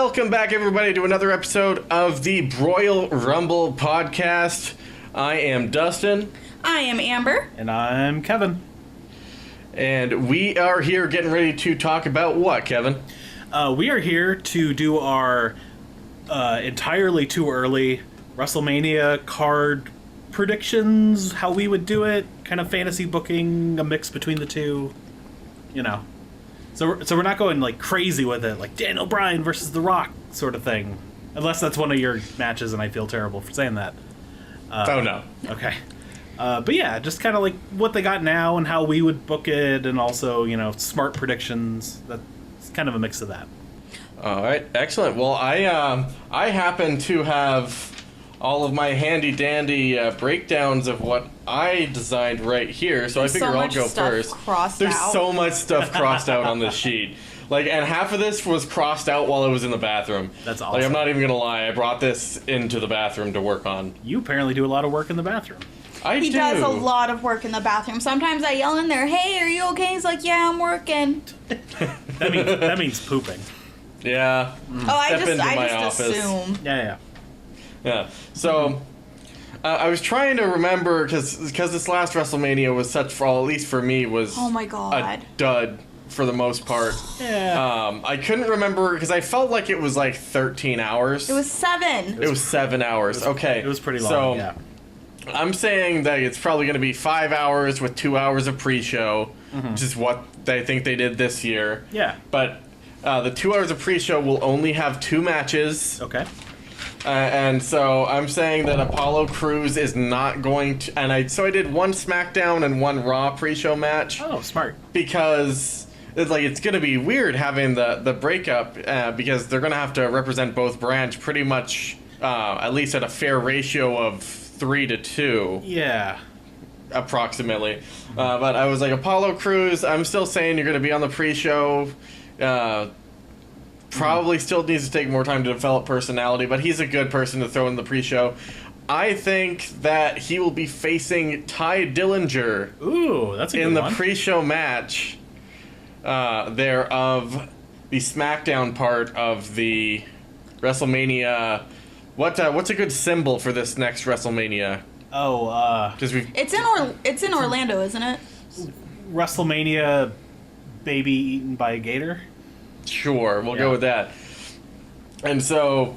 Welcome back, everybody, to another episode of the Broyal Rumble Podcast. I am Dustin. I am Amber. And I'm Kevin. And we are here getting ready to talk about what, Kevin? We are here to do our entirely too early Wrestlemania card predictions, how we would do it, kind of fantasy booking, a mix between the two, you know. So we're not going like crazy with it, like Daniel Bryan versus The Rock sort of thing. Unless that's one of your matches and I feel terrible for saying that. Oh, no. Okay. But yeah, just kind of like what they got now and how we would book it, and also, you know, smart predictions. That's kind of a mix of that. All right, excellent. Well, I happen to have all of my handy-dandy breakdowns of what I designed right here, so I figure I'll go first. There's so much stuff crossed out on this sheet. Like, and half of this was crossed out while I was in the bathroom. That's awesome. Like, I'm not even gonna lie, I brought this into the bathroom to work on. You apparently do a lot of work in the bathroom. He does a lot of work in the bathroom. Sometimes I yell in there, "Hey, are you okay?" He's like, "Yeah, I'm working." that means pooping. Yeah. Oh, I just assume. Yeah. So, I was trying to remember, because this last WrestleMania was such, at least for me, was oh my God, a dud for the most part. Yeah. I couldn't remember, because I felt like it was like 13 hours. It was 7. It was 7 hours. Okay. It was pretty long, so, yeah. I'm saying that it's probably going to be 5 hours with 2 hours of pre-show, which is what they think they did this year. Yeah. But the 2 hours of pre-show will only have 2 matches. Okay. And so I'm saying that Apollo Crews is not going to... And I did one SmackDown and one Raw pre-show match. Oh, smart. Because it's going to be weird having the breakup, because they're going to have to represent both brands pretty much, at least at a fair ratio of 3-2. Yeah. Approximately. But I was like, Apollo Crews, I'm still saying you're going to be on the pre-show. Probably still needs to take more time to develop personality, but he's a good person to throw in the pre-show. I think that he will be facing Ty Dillinger. Ooh, that's a good one. In the pre-show match there of the SmackDown part of the WrestleMania. What's a good symbol for this next WrestleMania? Oh, it's in Orlando, isn't it? WrestleMania baby eaten by a gator? Sure, we'll go with that. And so,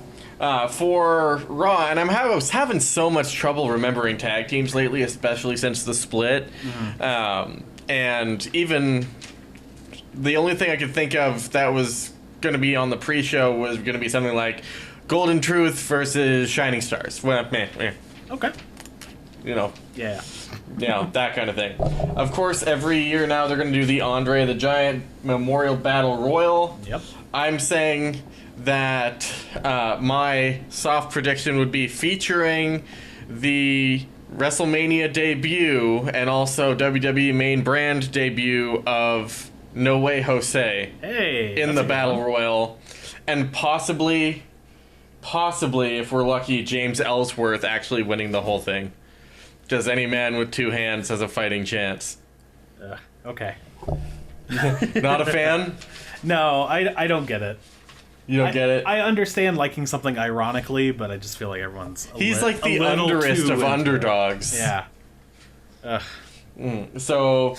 for Raw, and I was having so much trouble remembering tag teams lately, especially since the split. And even the only thing I could think of that was going to be on the pre-show was going to be something like Golden Truth versus Shining Stars. Well, Okay. You know. Yeah. Yeah, that kind of thing. Of course, every year now they're going to do the Andre the Giant Memorial Battle Royal. Yep. I'm saying that my soft prediction would be featuring the WrestleMania debut and also WWE main brand debut of No Way Jose in the Battle Royal. And possibly, if we're lucky, James Ellsworth actually winning the whole thing. Because any man with 2 hands has a fighting chance. Okay. Not a fan? No, I don't get it. You don't get it? I understand liking something ironically, but I just feel like everyone's He's like the underest of underdogs. Yeah. So,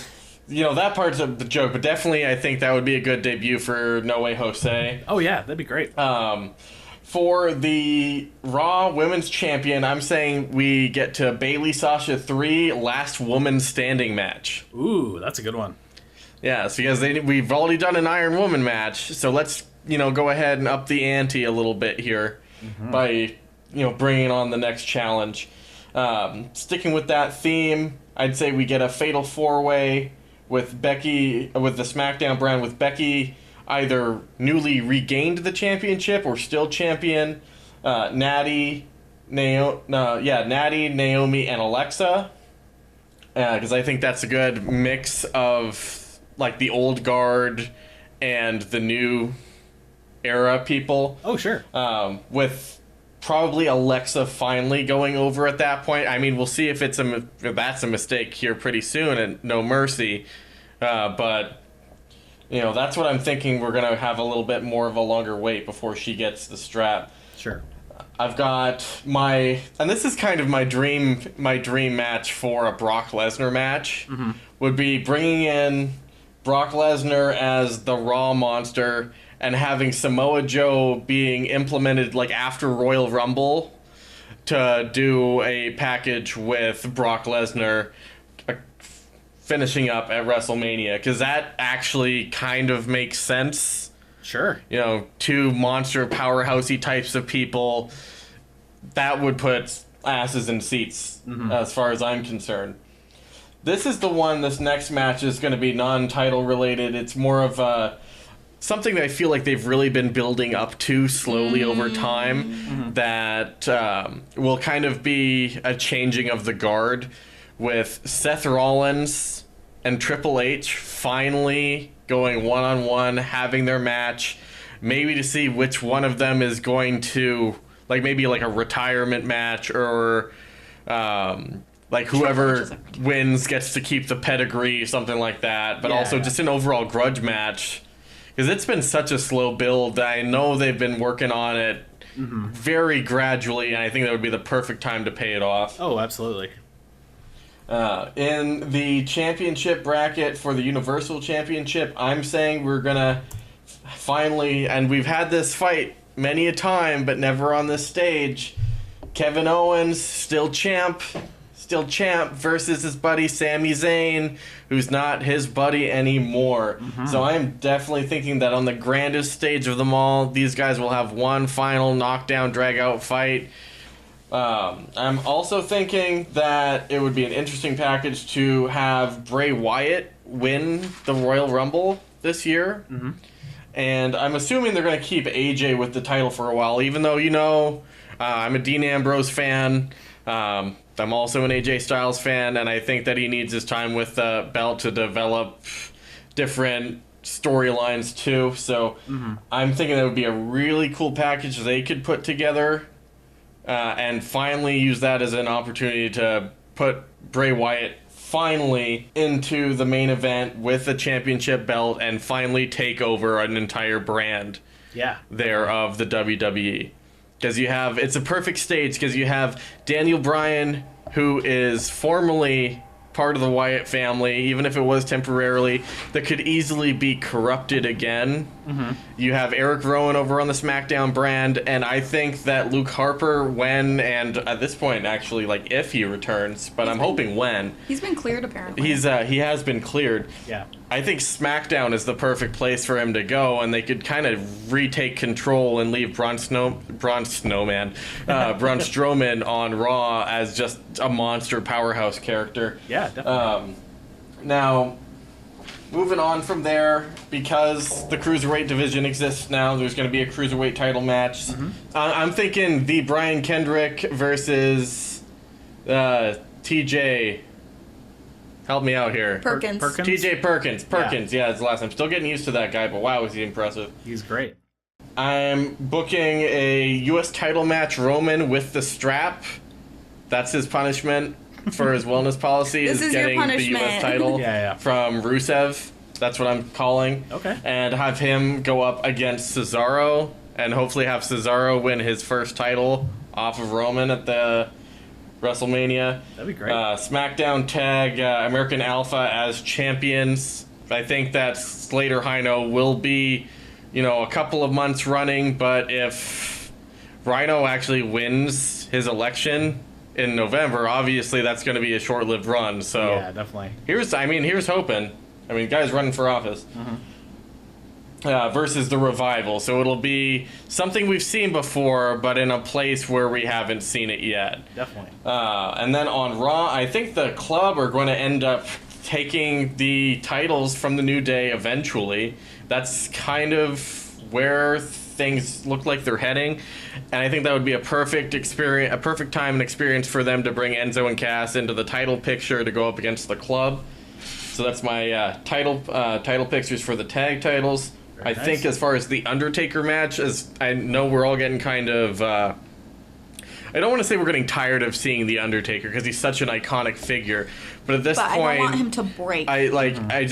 you know, that part's of the joke, but definitely I think that would be a good debut for No Way Jose. Oh, yeah, that'd be great. For the Raw Women's Champion, I'm saying we get to Bayley Sasha 3 last woman standing match. Ooh, that's a good one. Yes, because we've already done an Iron Woman match, so let's, go ahead and up the ante a little bit here by, bringing on the next challenge. Sticking with that theme, I'd say we get a Fatal 4-Way with Becky, with the SmackDown brand, with Becky either newly regained the championship or still champion, Natty, Naomi, and Alexa. Because I think that's a good mix of like the old guard and the new era people. Oh, sure. With probably Alexa finally going over at that point. I mean, we'll see if that's a mistake here pretty soon and No Mercy. But that's what I'm thinking. We're going to have a little bit more of a longer wait before she gets the strap. Sure. I've got and this is kind of my dream match for a Brock Lesnar match, would be bringing in Brock Lesnar as the Raw monster and having Samoa Joe being implemented like after Royal Rumble to do a package with Brock Lesnar finishing up at WrestleMania, because that actually kind of makes sense. Sure. Two monster powerhousey types of people, that would put asses in seats as far as I'm concerned. This next match is going to be non-title related. It's more of something that I feel like they've really been building up to slowly over time, that will kind of be a changing of the guard, with Seth Rollins and Triple H finally going one-on-one, having their match, maybe to see which one of them is going to, maybe a retirement match, or whoever wins gets to keep the pedigree, something like that, but also just an overall grudge match, because it's been such a slow build. I know they've been working on it very gradually, and I think that would be the perfect time to pay it off. Oh, absolutely. In the championship bracket for the Universal Championship, I'm saying we're going to finally, and we've had this fight many a time, but never on this stage, Kevin Owens, still champ, versus his buddy Sami Zayn, who's not his buddy anymore. So I'm definitely thinking that on the grandest stage of them all, these guys will have one final knockdown, drag-out fight. I'm also thinking that it would be an interesting package to have Bray Wyatt win the Royal Rumble this year. And I'm assuming they're going to keep AJ with the title for a while, even though, I'm a Dean Ambrose fan. I'm also an AJ Styles fan, and I think that he needs his time with the belt to develop different storylines too. So I'm thinking that would be a really cool package they could put together. And finally use that as an opportunity to put Bray Wyatt finally into the main event with the championship belt and finally take over an entire brand there of the WWE. Because it's a perfect stage, because you have Daniel Bryan, who is formerly part of the Wyatt family, even if it was temporarily, that could easily be corrupted again. You have Eric Rowan over on the SmackDown brand, and I think that Luke Harper, when, and at this point, actually, if he returns, but I'm hoping when. He's been cleared, apparently. He has been cleared. Yeah. I think SmackDown is the perfect place for him to go, and they could kind of retake control and leave Braun Strowman on Raw as just a monster powerhouse character. Yeah, definitely. Now, moving on from there, because the Cruiserweight division exists now, there's going to be a Cruiserweight title match. I'm thinking the Brian Kendrick versus TJ... Help me out here. Perkins. TJ Perkins. Yeah, it's the last time. Still getting used to that guy, but wow, is he impressive. He's great. I'm booking a U.S. title match, Roman with the strap. That's his punishment for his wellness policy, This is getting your the U.S. title Yeah. from Rusev. That's what I'm calling. Okay. And have him go up against Cesaro, and hopefully have Cesaro win his first title off of Roman at the WrestleMania. That'd be great. SmackDown tag American Alpha as champions. I think that Slater Hino will be, a couple of months running, but if Rhino actually wins his election in November, obviously that's going to be a short-lived run. So yeah, definitely. Here's hoping. Guy's running for office. Versus the Revival. So it'll be something we've seen before, but in a place where we haven't seen it yet. Definitely. And then on Raw, I think the Club are going to end up taking the titles from the New Day eventually. That's kind of where things look like they're heading. And I think that would be a perfect time and experience for them to bring Enzo and Cass into the title picture to go up against the Club. So that's my title pictures for the tag titles. Very nice. Think as far as the Undertaker match, as I know we're all getting kind of... I don't want to say we're getting tired of seeing the Undertaker because he's such an iconic figure, but at this point... I don't want him to break. I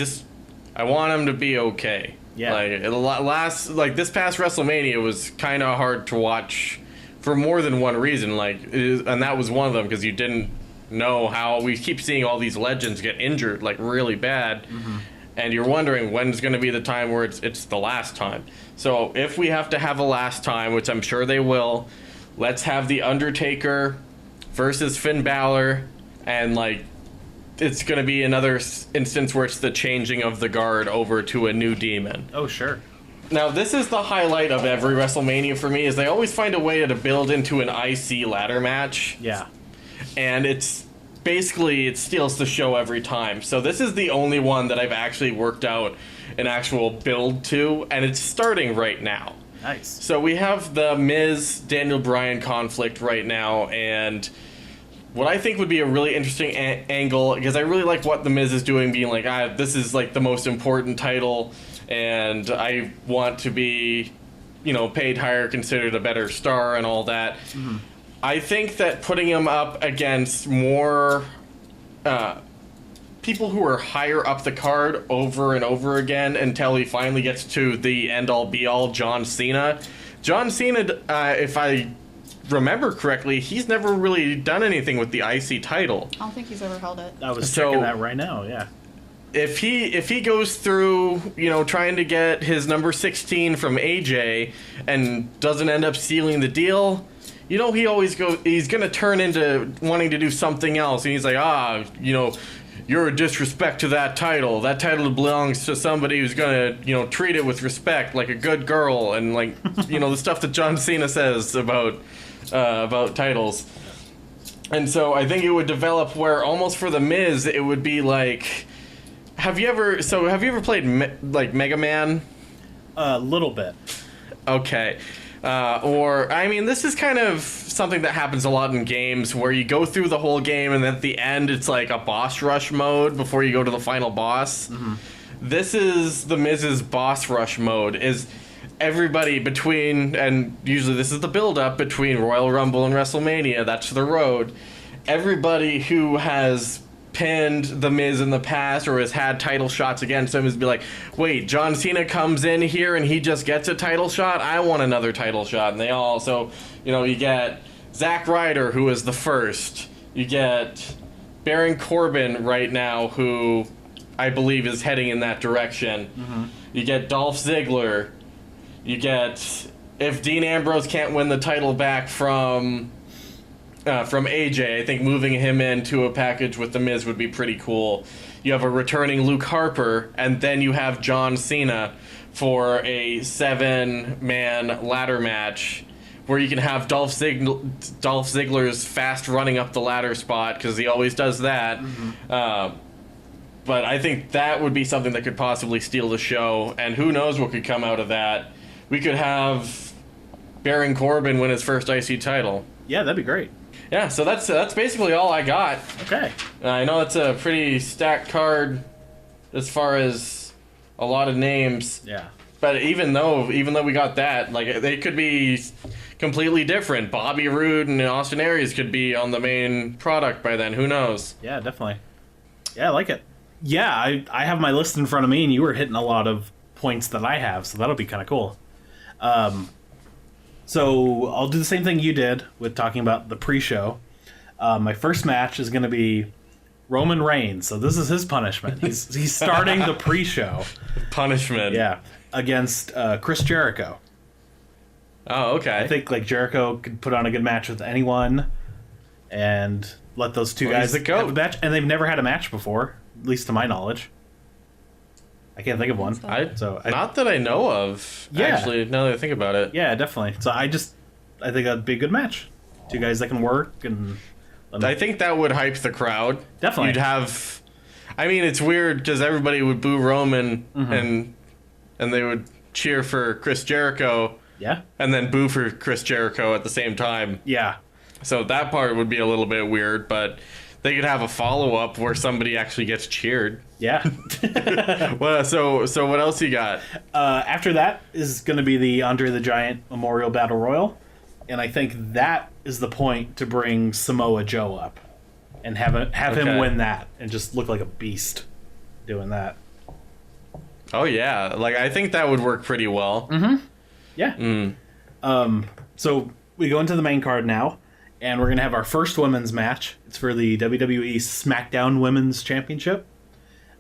I want him to be okay. Yeah. This past WrestleMania was kind of hard to watch for more than one reason. And that was one of them, because you didn't know how we keep seeing all these legends get injured really bad, and you're wondering when's going to be the time where it's the last time. So if we have to have a last time, which I'm sure they will, let's have The Undertaker versus Finn Balor, and it's going to be another instance where it's the changing of the guard over to a new demon. Oh, sure. Now, this is the highlight of every WrestleMania for me, is they always find a way to build into an IC ladder match. Yeah. And it steals the show every time. So this is the only one that I've actually worked out an actual build to, and it's starting right now. Nice. So we have the Miz Daniel Bryan conflict right now, and what I think would be a really interesting angle, because I really like what the Miz is doing, being this is the most important title, and I want to be, paid higher, considered a better star, and all that. Mm-hmm. I think that putting him up against more people who are higher up the card over and over again until he finally gets to the end-all be-all, John Cena. John Cena, if I remember correctly, he's never really done anything with the IC title. I don't think he's ever held it. I was checking that right now, yeah. If he goes through, trying to get his number 16 from AJ and doesn't end up sealing the deal, he's going to turn into wanting to do something else. And he's like, you're a disrespect to that title. That title belongs to somebody who's going to, treat it with respect, like a good girl. And the stuff that John Cena says about titles. And so I think it would develop where almost for the Miz, it would be have you ever played Mega Man? A little bit. Okay. This is kind of something that happens a lot in games where you go through the whole game and at the end it's like a boss rush mode before you go to the final boss. Mm-hmm. This is the Miz's boss rush mode, is everybody between, and usually this is the build-up between Royal Rumble and WrestleMania, that's the road. Everybody who has pinned the Miz in the past or has had title shots against him is be like, wait, John Cena comes in here and he just gets a title shot? I want another title shot. And they all, so, you get Zack Ryder, who is the first. You get Baron Corbin right now, who I believe is heading in that direction. Mm-hmm. You get Dolph Ziggler. You get, if Dean Ambrose can't win the title back from AJ, I think moving him into a package with The Miz would be pretty cool. You have a returning Luke Harper, and then you have John Cena for a 7-man ladder match where you can have Dolph Ziggler's fast running up the ladder spot, because he always does that. Mm-hmm. But I think that would be something that could possibly steal the show, and who knows what could come out of that. We could have Baron Corbin win his first IC title. Yeah, that'd be great. Yeah, so that's basically all I got. Okay. I know it's a pretty stacked card as far as a lot of names. Yeah. But even though we got that, they could be completely different. Bobby Roode and Austin Aries could be on the main product by then. Who knows? Yeah, definitely. Yeah, I like it. Yeah, I have my list in front of me, and you were hitting a lot of points that I have, so that'll be kind of cool. So I'll do the same thing you did with talking about the pre-show. My first match is going to be Roman Reigns. So this is his punishment. He's starting the pre-show. Punishment. Yeah, against Chris Jericho. Oh, okay. I think Jericho could put on a good match with anyone, and let those two guys have a match. And they've never had a match before, at least to my knowledge. I can't think of one. Not that I know of. Yeah. Actually, now that I think about it. Yeah, definitely. So I think that'd be a good match. Two guys that can work, and I think that would hype the crowd. Definitely. You'd have. I mean, it's weird because everybody would boo Roman, mm-hmm. and they would cheer for Chris Jericho. Yeah. And then boo for Chris Jericho at the same time. Yeah. So that part would be a little bit weird, but they could have a follow-up where somebody actually gets cheered. Yeah. Well, so what else you got? After that is going to be the Andre the Giant Memorial Battle Royal, and I think that is the point to bring Samoa Joe up and have him win that and just look like a beast doing that. Oh yeah, like I think that would work pretty well. Yeah. So we go into the main card now, and we're gonna have our first women's match. It's for the WWE SmackDown Women's Championship.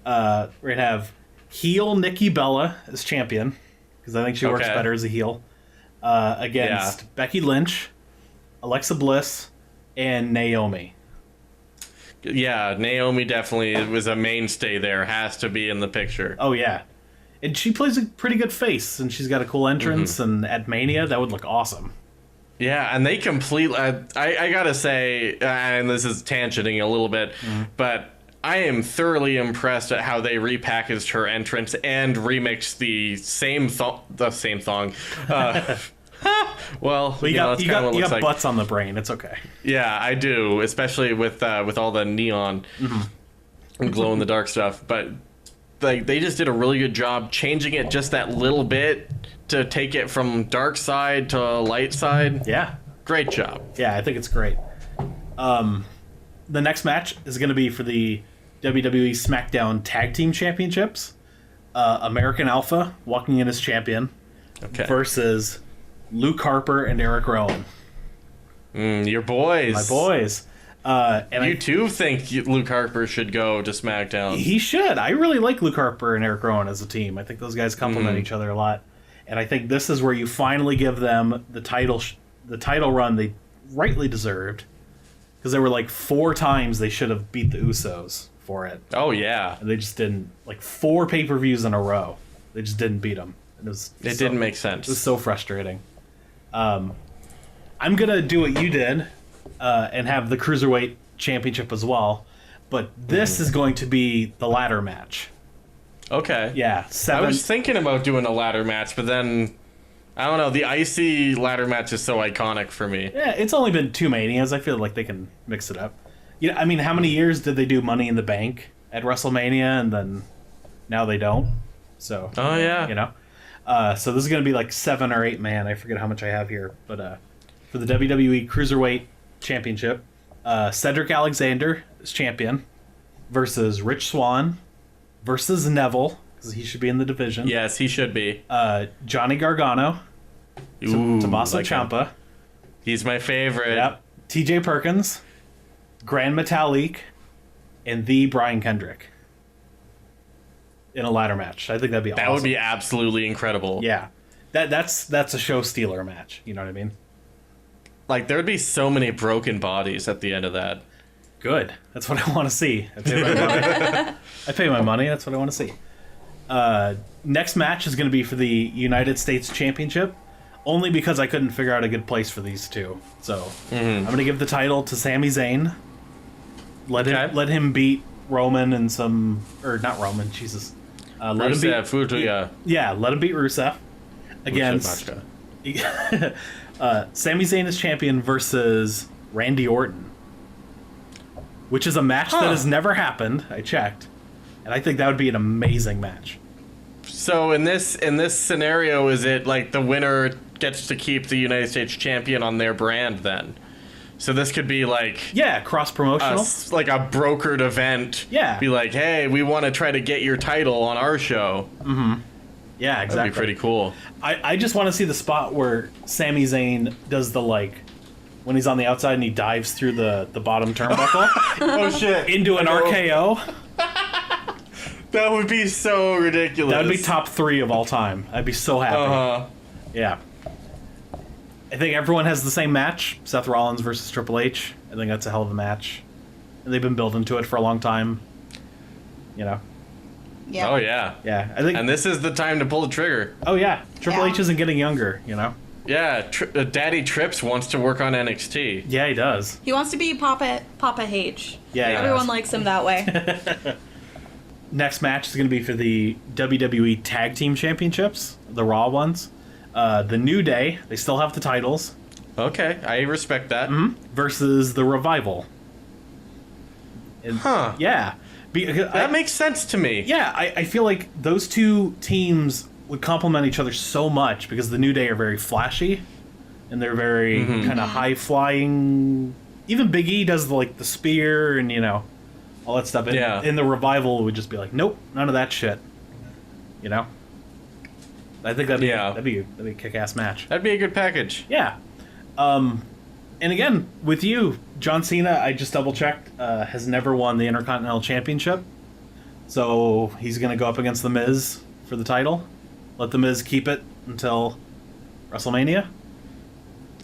We're gonna have heel Nikki Bella as champion, because I think she works better as a heel, against Becky Lynch, Alexa Bliss, and Naomi. Yeah, Naomi definitely was a mainstay there. Has to be in the picture. Oh yeah, and she plays a pretty good face, and she's got a cool entrance. And at Mania, that would look awesome. Yeah, and they completely. I gotta say, and this is tangenting a little bit, but I am thoroughly impressed at how they repackaged her entrance and remixed the same thong. Well, you got like butts on the brain. It's okay. Yeah, I do, especially with all the neon and glow in the dark stuff. But like they just did a really good job changing it just that little bit to take it from dark side to light side. Yeah, great job. Yeah, I think it's great. The next match is going to be for the WWE SmackDown Tag Team Championships. American Alpha walking in as champion versus Luke Harper and Eric Rowan. Your boys. My boys. And you too think Luke Harper should go to SmackDown. He should. I really like Luke Harper and Eric Rowan as a team. I think those guys complement each other a lot. And I think this is where you finally give them the title run they rightly deserved. Because there were like 4 times they should have beat the Usos for it. Oh, yeah. And they just didn't. Like 4 pay-per-views in a row. They just didn't beat them. It didn't make sense. It was so frustrating. I'm going to do what you did and have the Cruiserweight Championship as well. But this is going to be the ladder match. Okay. Yeah. I was thinking about doing a ladder match, but then, I don't know, the IC ladder match is so iconic for me. Yeah, it's only been 2 Manias. I feel like they can mix it up. You know, I mean, how many years did they do Money in the Bank at WrestleMania, and then now they don't? So. Oh, yeah. You know? So this is going to be like 7 or 8 man. I forget how much I have here. But for the WWE Cruiserweight Championship, Cedric Alexander is champion versus Rich Swann versus Neville, because he should be in the division. Yes, he should be. Johnny Gargano, Tommaso like Ciampa. He's my favorite. Yep. TJ Perkins, Grand Metalik, and the Brian Kendrick in a ladder match. I think that'd be awesome. That would be absolutely incredible. Yeah. That's a show stealer match. You know what I mean? Like, there would be so many broken bodies at the end of that. Good. That's what I want to see. I pay my money. That's what I want to see. Next match is going to be for the United States Championship, only because I couldn't figure out a good place for these two. So I'm going to give the title to Sami Zayn. Let him beat Roman and some, or not Roman, Jesus. Let him beat Fujiya. Yeah, let him beat Rusev against Sami Zayn is champion versus Randy Orton, which is a match that has never happened. I checked, and I think that would be an amazing match. So in this scenario, is it like the winner gets to keep the United States champion on their brand then? So this could be like cross promotional, like a brokered event. Yeah, be like, hey, we want to try to get your title on our show. Yeah, exactly. That'd be pretty cool. I just want to see the spot where Sami Zayn does the when he's on the outside and he dives through the bottom turnbuckle. Oh shit! Into an RKO. That would be so ridiculous. That would be top 3 of all time. I'd be so happy. Yeah. I think everyone has the same match. Seth Rollins versus Triple H. I think that's a hell of a match. And they've been building to it for a long time. You know? Yeah. Oh, yeah. Yeah. I think. And this is the time to pull the trigger. Oh, yeah. Triple H isn't getting younger, you know? Yeah. Daddy Trips wants to work on NXT. Yeah, he does. He wants to be Papa H. Yeah, everyone likes him that way. Next match is going to be for the WWE Tag Team Championships, the Raw ones. The New Day, they still have the titles. Okay, I respect that. Versus the Revival. And, yeah. That makes sense to me. Yeah, I feel like those two teams would complement each other so much because the New Day are very flashy and they're very kind of high flying. Even Big E does the spear and all that stuff. And the Revival would just be like, nope, none of that shit. You know, I think that'd be Yeah. that'd be a kick-ass match. That'd be a good package. Yeah. And again, with you, John Cena, I just double-checked, has never won the Intercontinental Championship. So he's going to go up against The Miz for the title. Let The Miz keep it until WrestleMania.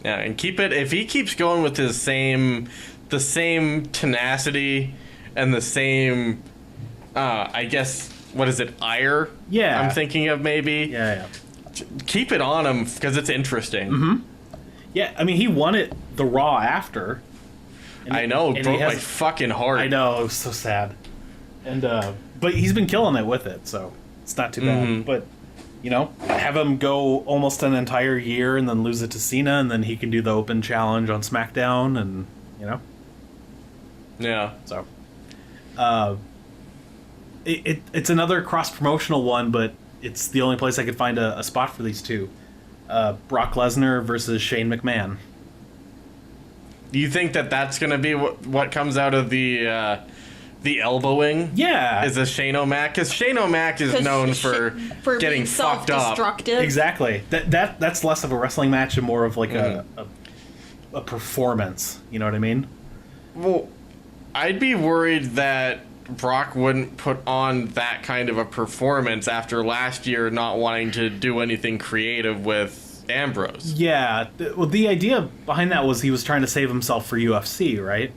Yeah, and keep it. If he keeps going with the same tenacity and the same, I guess, what is it, ire? Yeah. I'm thinking of maybe. Yeah. Keep it on him because it's interesting. Yeah, I mean, he won it the Raw after. And I know, and broke he my fucking heart. I know, it was so sad. And but he's been killing it with it, so it's not too bad. But have him go almost an entire year and then lose it to Cena, and then he can do the open challenge on SmackDown, and Yeah. so it's another cross promotional one, but it's the only place I could find a spot for these two. Brock Lesnar versus Shane McMahon. Do you think that that's gonna be what comes out of the elbowing? Yeah, Is a Shane O'Mac? Because Shane O'Mac is known for getting being fucked up. self-destructive. exactly. That's less of a wrestling match and more of like a performance. You know what I mean? Well, I'd be worried that Brock wouldn't put on that kind of a performance after last year not wanting to do anything creative with Ambrose. Yeah. Well, the idea behind that was he was trying to save himself for UFC, right?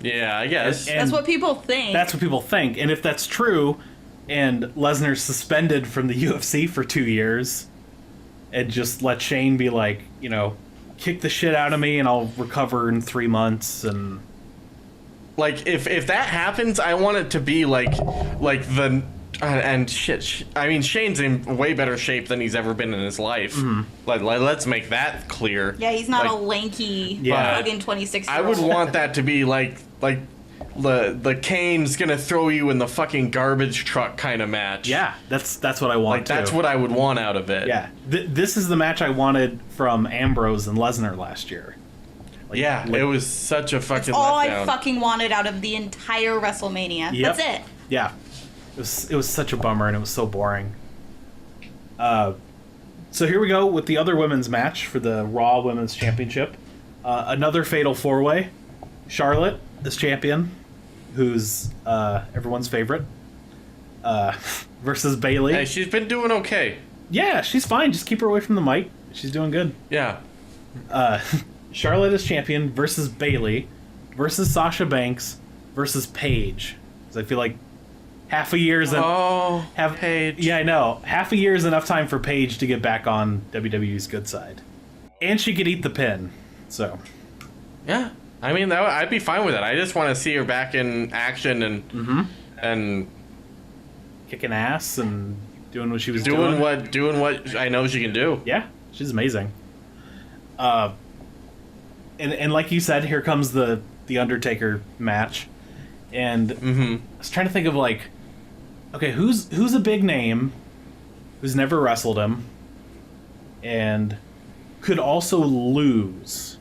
Yeah, I guess. And That's what people think. That's what people think. And if that's true, and Lesnar's suspended from the UFC for 2 years, and just let Shane be like, kick the shit out of me and I'll recover in 3 months, and Like if that happens, I want it to be like the and shit. I mean, Shane's in way better shape than he's ever been in his life. Let's make that clear. yeah, he's not Like, a lanky Yeah. fucking 26. I would want that to be like the Kane's gonna throw you in the fucking garbage truck kind of match. yeah, that's what I want. Like that's too. what I would want out of it. Yeah, this is the match I wanted from Ambrose and Lesnar last year. Yeah, it was such a fucking all letdown. I fucking wanted out of the entire WrestleMania. Yep. That's it. Yeah, it was such a bummer and it was so boring. So here we go with the other women's match for the Raw Women's Championship. Another fatal 4-way. Charlotte is champion, who's everyone's favorite, versus Bayley. Hey, she's been doing okay. Yeah, she's fine. Just keep her away from the mic. She's doing good. Yeah. Charlotte is champion versus Bayley versus Sasha Banks versus Paige. So I feel like half a year's Paige. Yeah, I know. Half a year is enough time for Paige to get back on WWE's good side, and she could eat the pin. So Yeah. I mean, I'd be fine with it. I just want to see her back in action and kicking ass and doing what she was doing what I know she can do. Yeah, she's amazing. And like you said, here comes the Undertaker match, and I was trying to think of okay, who's a big name, who's never wrestled him, and could also lose,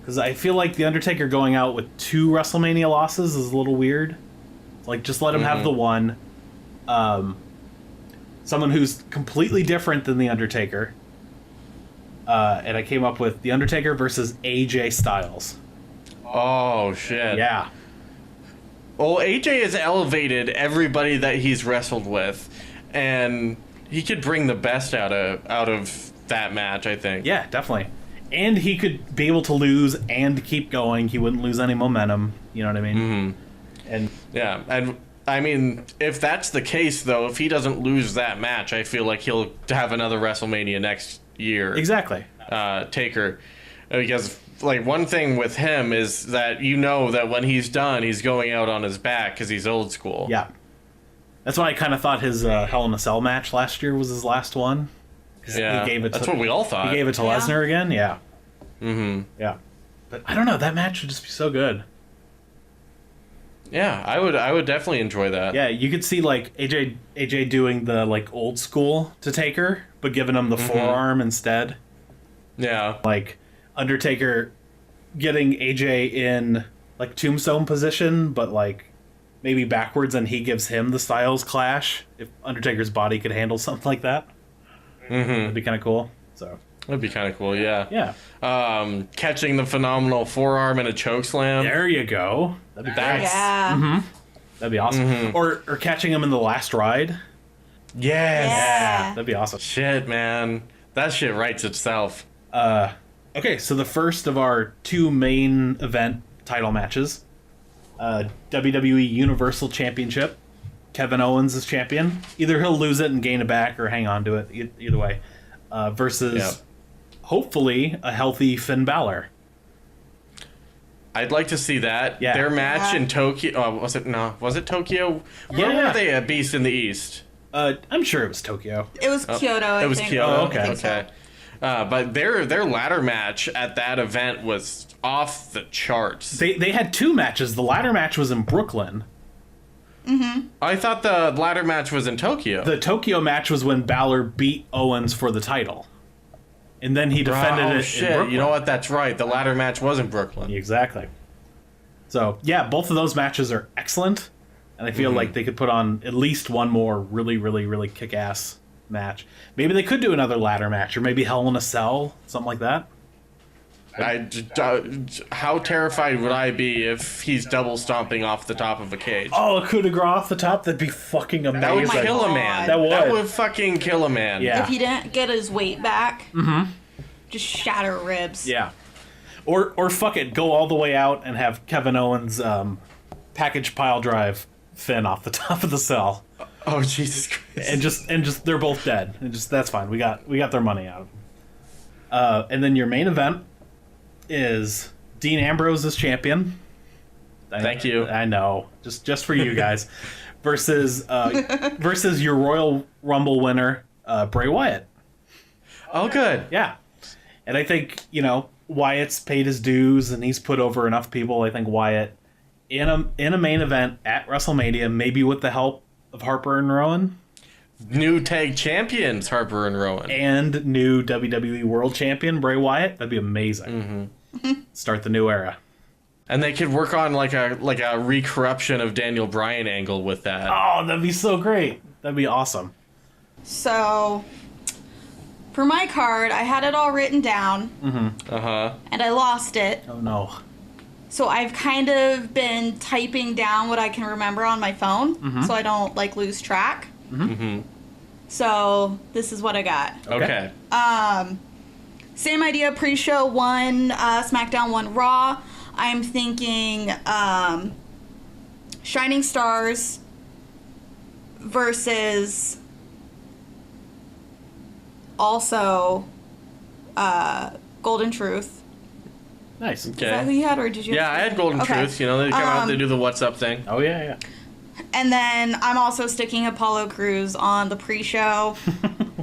because I feel like the Undertaker going out with 2 WrestleMania losses is a little weird. Just let him have the one. Someone who's completely different than the Undertaker. And I came up with The Undertaker versus AJ Styles. Oh shit. Yeah. Well, AJ has elevated everybody that he's wrestled with, and he could bring the best out of that match, I think. Yeah, definitely. And he could be able to lose and keep going. He wouldn't lose any momentum. You know what I mean? And Yeah, and I mean, if that's the case, though, if he doesn't lose that match, I feel like he'll have another WrestleMania next year. exactly. Taker, because one thing with him is that that when he's done, he's going out on his back because he's old school. Yeah. That's why I kind of thought his Hell in a Cell match last year was his last one. 'Cause Yeah, he gave it that's to, what we all thought. He gave it to Yeah. Lesnar again. Yeah. Yeah. But I don't know. That match would just be so good. Yeah, I would definitely enjoy that. Yeah, you could see AJ doing the old school to Taker, but giving him the forearm instead. Yeah. Undertaker getting AJ in tombstone position, but maybe backwards, and he gives him the Styles Clash. If Undertaker's body could handle something like that, that'd be kind of cool. So That'd be kind of cool, yeah. yeah, Catching the phenomenal forearm in a chokeslam. there you go. That'd be great. Yeah. That'd be awesome. Or catching him in the last ride. Yes. Yeah. That'd be awesome. Shit, man. That shit writes itself. Okay, so the first of our 2 main event title matches. WWE Universal Championship. Kevin Owens is champion. Either he'll lose it and gain it back or hang on to it. Either way. Versus, hopefully, a healthy Finn Balor. I'd like to see that. Yeah. Their match in Tokyo. Was it Tokyo? Where Yeah. were they at Beast in the East? I'm sure it was Tokyo. It was Kyoto, I It was think. Kyoto. Oh, okay. I think so. Okay. But their ladder match at that event was off the charts. They had 2 matches. The ladder match was in Brooklyn. I thought the ladder match was in Tokyo. The Tokyo match was when Balor beat Owens for the title. And then he defended it shit. in Brooklyn. You know what? That's right. The ladder match was in Brooklyn. Exactly. So, yeah, both of those matches are excellent. And I feel like they could put on at least one more really, really, really kick-ass match. Maybe they could do another ladder match, or maybe Hell in a Cell, something like that. How terrified would I be if he's double stomping off the top of a cage? Oh, a coup de grace off the top? That'd be fucking amazing. That would my kill a God. man. That would. Fucking kill a man. Yeah. If he didn't get his weight back, just shatter ribs. Yeah. Or fuck it, go all the way out and have Kevin Owens package pile drive Finn off the top of the cell. Oh, Jesus Christ. And just they're both dead. And just that's fine. We got their money out of them. And then your main event is Dean Ambrose as champion. Thank you. I know. Just for you guys. versus your Royal Rumble winner, Bray Wyatt. Oh, good. Yeah. And I think, Wyatt's paid his dues and he's put over enough people. I think Wyatt in a main event at WrestleMania, maybe with the help of Harper and Rowan. New tag champions, Harper and Rowan. And new WWE World Champion, Bray Wyatt. That'd be amazing. Start the new era. And they could work on like a re-corruption of Daniel Bryan angle with that. Oh, that'd be so great. That'd be awesome. So, for my card, I had it all written down, Uh-huh. and I lost it. Oh, no. So I've kind of been typing down what I can remember on my phone, so I don't lose track. So this is what I got. Okay. Same idea. Pre-show 1 SmackDown, 1 Raw. I'm thinking Shining Stars versus also Golden Truth. Nice. Is that who you had, or did you? Yeah, I had Golden Okay. Truth. They come out, they do the what's up thing. Oh, yeah. And then I'm also sticking Apollo Crews on the pre-show.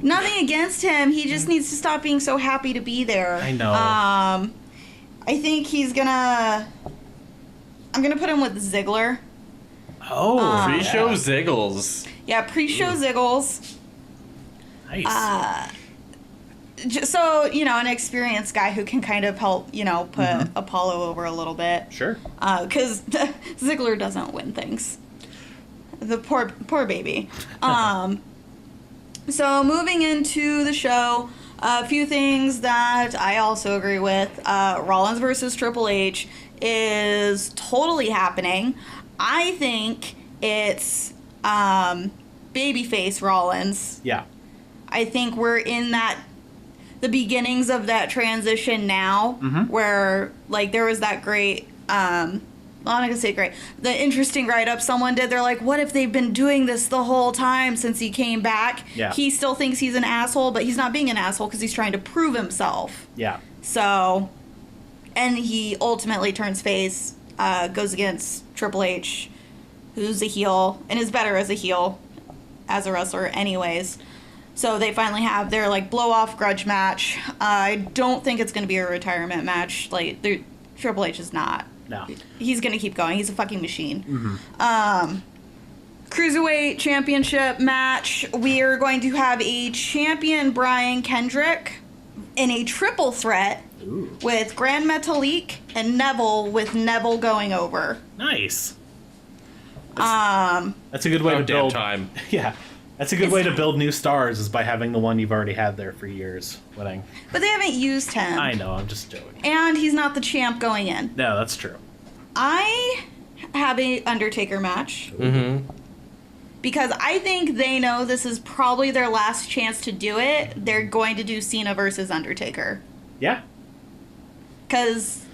Nothing against him. He just needs to stop being so happy to be there. I know. I think he's gonna... I'm gonna put him with Ziggler. Oh, Pre-show Ziggles. Yeah, pre-show Ziggles. Nice. Just so, an experienced guy who can kind of help, put Apollo over a little bit. Sure. Because Ziggler doesn't win things. The poor baby. So moving into the show, a few things that I also agree with. Rollins versus Triple H is totally happening. I think it's babyface Rollins. Yeah. I think we're in the beginnings of that transition now, where there was that great well, I'm not gonna say great. The interesting write-up someone did, they're like, what if they've been doing this the whole time since he came back? Yeah. He still thinks he's an asshole, but he's not being an asshole because he's trying to prove himself. Yeah. So, and he ultimately turns face, goes against Triple H, who's a heel, and is better as a heel, as a wrestler anyways. So they finally have their, blow-off grudge match. I don't think it's going to be a retirement match. Triple H is not. No. He's going to keep going. He's a fucking machine. Cruiserweight Championship match. We are going to have a champion, Brian Kendrick, in a triple threat with Grand Metalik and Neville, with Neville going over. Nice. That's a good way to Damn build. time. Yeah, that's a good way to build new stars is by having the one you've already had there for years winning. But they haven't used him. I know, I'm just joking. And he's not the champ going in. No, that's true. I have a Undertaker match. Mm-hmm. Because I think they know this is probably their last chance to do it. They're going to do Cena versus Undertaker. Yeah. Because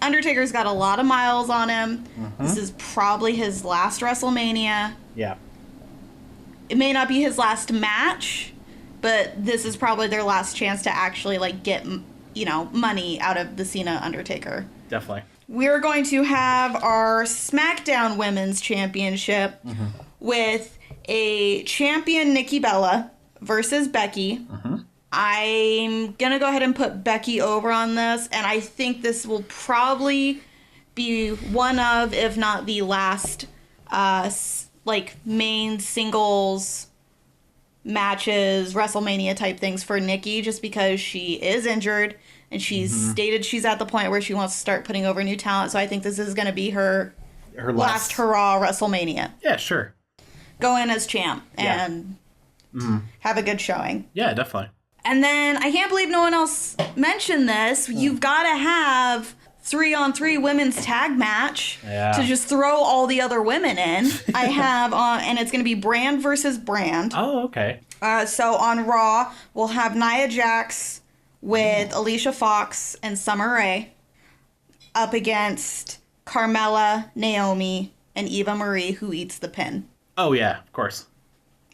Undertaker's got a lot of miles on him. This is probably his last WrestleMania. Yeah. It may not be his last match, but this is probably their last chance to actually get money out of the Cena Undertaker. Definitely. We're going to have our SmackDown Women's Championship with a champion Nikki Bella versus Becky. I'm going to go ahead and put Becky over on this, and I think this will probably be one of, if not the last, main singles matches, WrestleMania type things for Nikki, just because she is injured, and she's stated she's at the point where she wants to start putting over new talent, so I think this is going to be her last hurrah WrestleMania. Yeah, sure. Go in as champ and have a good showing. Yeah, definitely. And then, I can't believe no one else mentioned this. You've got to have 3-on-3 women's tag match to just throw all the other women in. I have and it's going to be Brand versus Brand. Oh, okay. So on Raw, we'll have Nia Jax with Alicia Fox and Summer Rae up against Carmella, Naomi, and Eva Marie, who eats the pin. Oh, yeah, of course.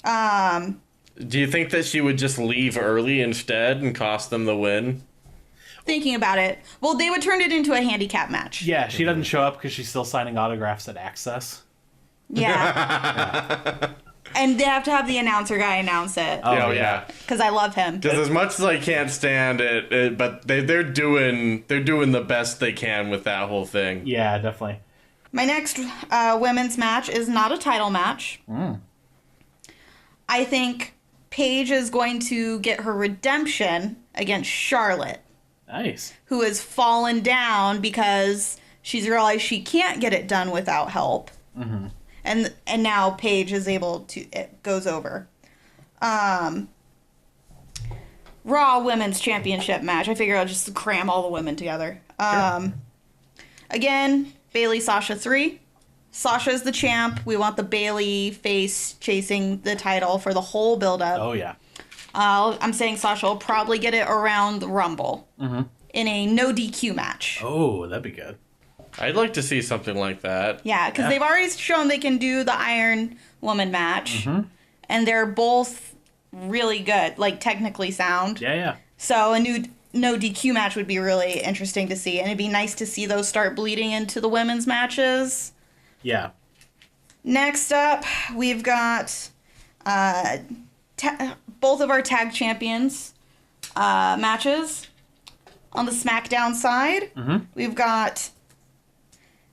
Do you think that she would just leave early instead and cost them the win? Thinking about it. Well, they would turn it into a handicap match. Yeah, she doesn't show up because she's still signing autographs at Access. Yeah. And they have to have the announcer guy announce it. Oh, yeah. Because I love him. Because as much as I can't stand it, but they're doing the best they can with that whole thing. Yeah, definitely. My next women's match is not a title match. I think Paige is going to get her redemption against Charlotte. Nice. Who has fallen down because she's realized she can't get it done without help. And now Paige is able to, it goes over. Raw Women's Championship match. I figure I'll just cram all the women together. Again, Bayley Sasha 3. Sasha's the champ. We want the Bayley face chasing the title for the whole build-up. Oh, yeah. I'm saying Sasha will probably get it around the Rumble in a no DQ match. Oh, that'd be good. I'd like to see something like that. Yeah, because they've already shown they can do the Iron Woman match, and they're both really good, technically sound. Yeah. So a new no DQ match would be really interesting to see, and it'd be nice to see those start bleeding into the women's matches. Yeah. Next up, we've got both of our tag champions matches. On the SmackDown side, we've got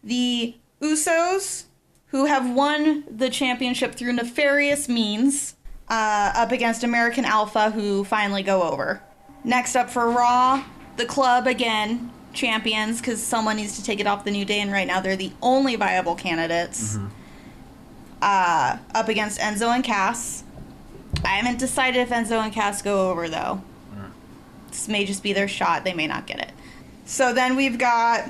the Usos, who have won the championship through nefarious means, up against American Alpha, who finally go over. Next up for Raw, the Club again, champions, because someone needs to take it off the New Day, and right now they're the only viable candidates. Up against Enzo and Cass. I haven't decided if Enzo and Cass go over, though. This may just be their shot. They may not get it. So then we've got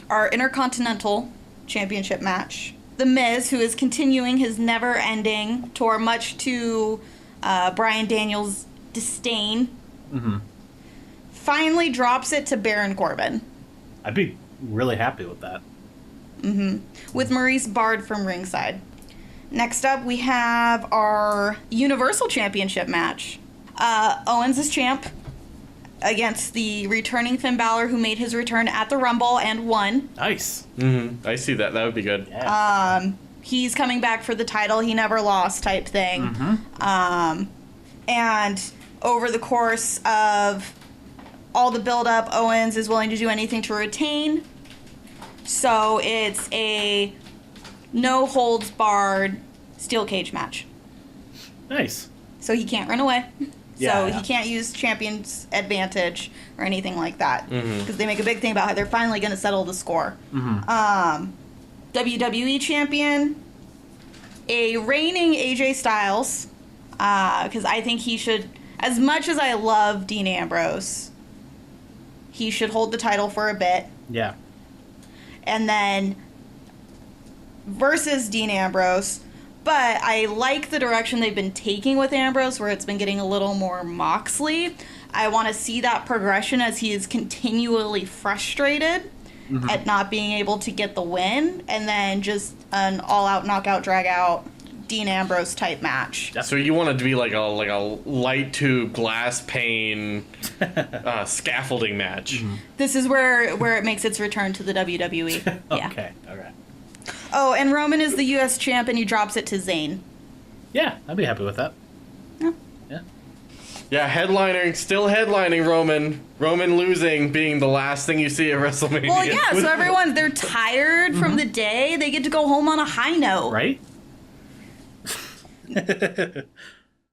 our Intercontinental Championship match. The Miz, who is continuing his never-ending tour, much to Bryan Daniels' disdain, finally drops it to Baron Corbin. I'd be really happy with that. With Maurice Bard from ringside. Next up, we have our Universal Championship match. Owens is champ against the returning Finn Balor, who made his return at the Rumble and won. Nice. I see that. That would be good. Yeah. He's coming back for the title. He never lost type thing. And over the course of all the build-up, Owens is willing to do anything to retain. So it's a no-holds-barred steel cage match. Nice. So he can't run away. Yeah, He can't use champion's advantage or anything like that. Because they make a big thing about how they're finally going to settle the score. WWE champion, a reigning AJ Styles, because I think he should, as much as I love Dean Ambrose, he should hold the title for a bit. Yeah. And then versus Dean Ambrose. But I like the direction they've been taking with Ambrose, where it's been getting a little more Moxley. I want to see that progression as he is continually frustrated at not being able to get the win, and then just an all-out knockout, drag-out Dean Ambrose type match. So you want it to be like a light to glass pane scaffolding match. This is where it makes its return to the WWE. Yeah. Okay. All right. Oh, and Roman is the U.S. champ, and he drops it to Zayn. Yeah, I'd be happy with that. Yeah. Yeah. Yeah, still headlining Roman. Roman losing being the last thing you see at WrestleMania. Well, yeah, so they're tired from the day. They get to go home on a high note. Right?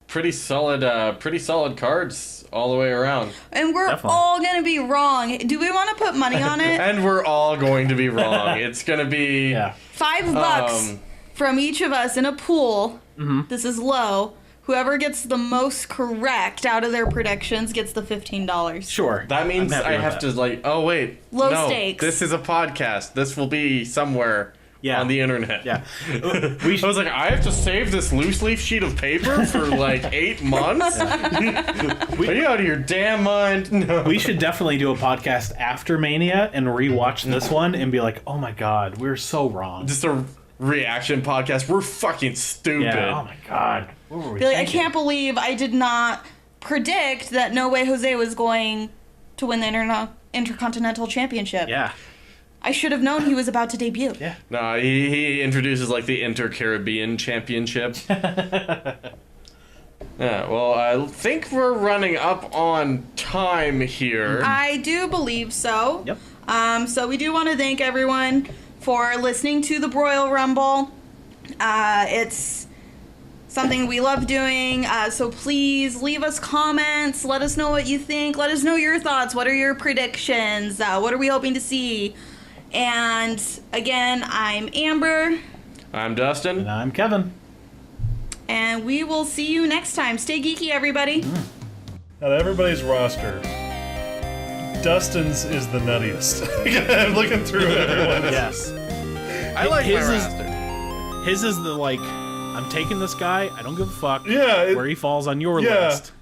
Pretty solid cards all the way around. And we're Definitely. all going to be wrong. Do we want to put money on it? And we're all going to be wrong. It's going to be... Yeah. $5 from each of us in a pool. This is low. Whoever gets the most correct out of their predictions gets the $15. Sure. That means I'm happy I with have that. to oh wait. Low no, stakes. This is a podcast. This will be somewhere Yeah. on the internet. Yeah. I was like, I have to save this loose leaf sheet of paper for like 8 months? Are you out of your damn mind? No. We should definitely do a podcast after Mania and rewatch this one and be like, oh my god, we're so wrong. Just a reaction podcast. We're fucking stupid. Yeah. Oh my god. What were we Be like, I thinking? can't believe I did not predict that No Way Jose was going to win the Intercontinental Championship. Yeah. I should have known he was about to debut. Yeah. No, he introduces like the Inter-Caribbean Championship. Yeah, well, I think we're running up on time here. I do believe so. Yep. So we do want to thank everyone for listening to the Broyal Rumble. It's something we love doing. So please leave us comments. Let us know what you think. Let us know your thoughts. What are your predictions? What are we hoping to see? And again, I'm Amber. I'm Dustin. And I'm Kevin. And we will see you next time. Stay geeky, everybody. Out of everybody's roster, Dustin's is the nuttiest. I'm looking through everyone. Yes. I like my His is- roster. His is the like, I'm taking this guy, I don't give a fuck Yeah, where he falls on your yeah. list.